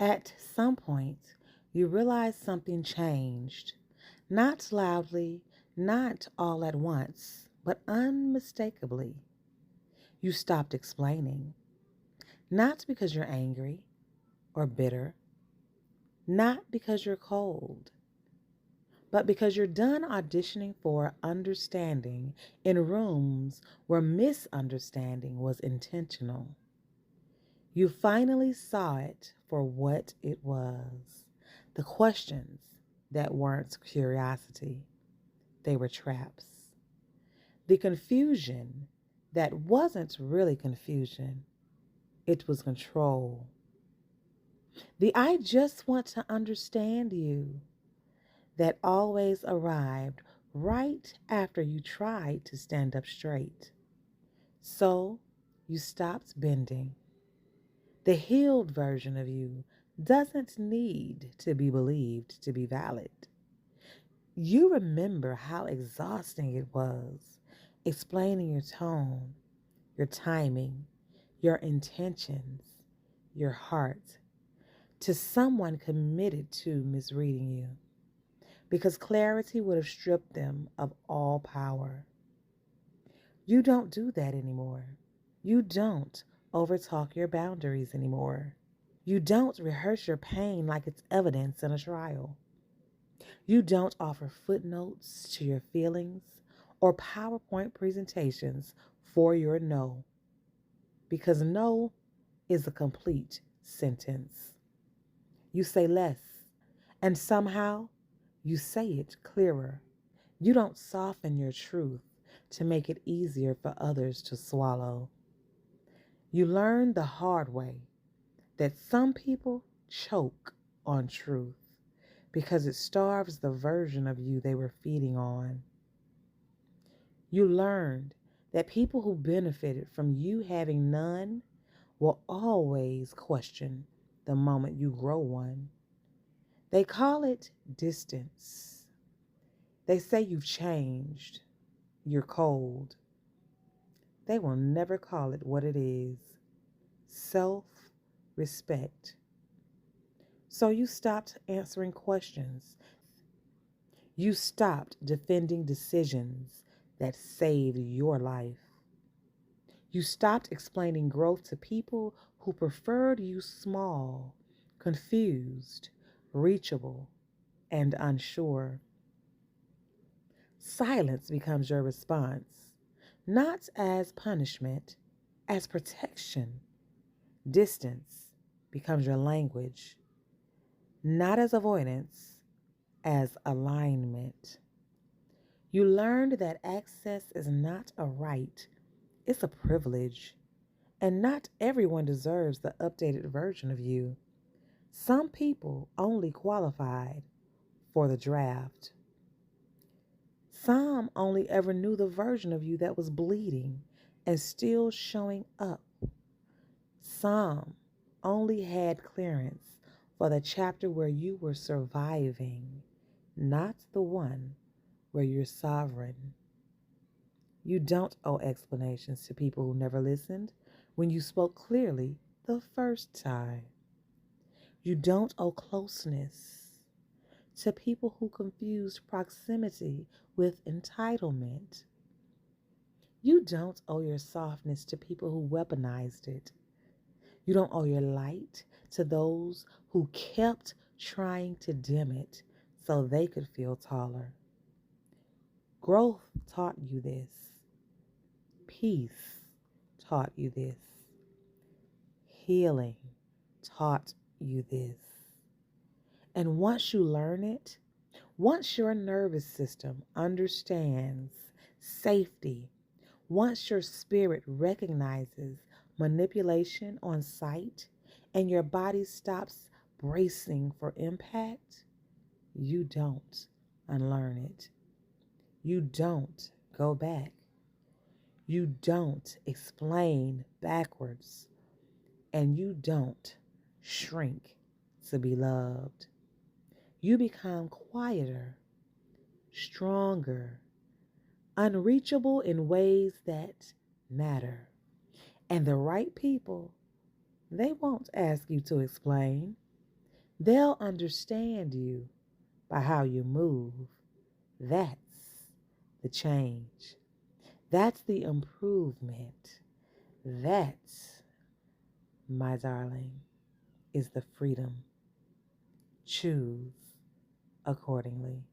At some point, you realize something changed. Not loudly, not all at once, but unmistakably. You stopped explaining. Not because you're angry or bitter, not because you're cold, but because you're done auditioning for understanding in rooms where misunderstanding was intentional. You finally saw it for what it was. The questions that weren't curiosity, they were traps. The confusion that wasn't really confusion, it was control. The I just want to understand you that always arrived right after you tried to stand up straight. So you stopped bending. The healed version of you doesn't need to be believed to be valid. You remember how exhausting it was explaining your tone, your timing, your intentions, your heart to someone committed to misreading you, because clarity would have stripped them of all power. You don't do that anymore. You don't overtalk your boundaries anymore. You don't rehearse your pain like it's evidence in a trial. You don't offer footnotes to your feelings or PowerPoint presentations for your no, because no is a complete sentence. You say less, and somehow you say it clearer. You don't soften your truth to make it easier for others to swallow. You learn the hard way that some people choke on truth because it starves the version of you they were feeding on. You learned that people who benefited from you having none will always question the moment you grow one. They call it distance. They say you've changed, you're cold. They will never call it what it is: self-respect. So you stopped answering questions. You stopped defending decisions that saved your life. You stopped explaining growth to people who preferred you small, confused, reachable, and unsure. Silence becomes your response, not as punishment, as protection. Distance becomes your language, not as avoidance, as alignment. You learned that access is not a right, it's a privilege, and not everyone deserves the updated version of you. Some people only qualified for the draft. Some only ever knew the version of you that was bleeding and still showing up. Some only had clearance for the chapter where you were surviving, not the one where you're sovereign. You don't owe explanations to people who never listened when you spoke clearly the first time. You don't owe closeness to people who confused proximity with entitlement. You don't owe your softness to people who weaponized it. You don't owe your light to those who kept trying to dim it so they could feel taller. Growth taught you this. Peace taught you this. Healing taught you this. And once you learn it, once your nervous system understands safety, once your spirit recognizes manipulation on sight and your body stops bracing for impact, you don't unlearn it. You don't go back. You don't explain backwards. And you don't shrink to be loved. You become quieter, stronger, unreachable in ways that matter. And the right people, they won't ask you to explain. They'll understand you by how you move. That's the change. That's the improvement. That, my darling, is the freedom. Choose accordingly.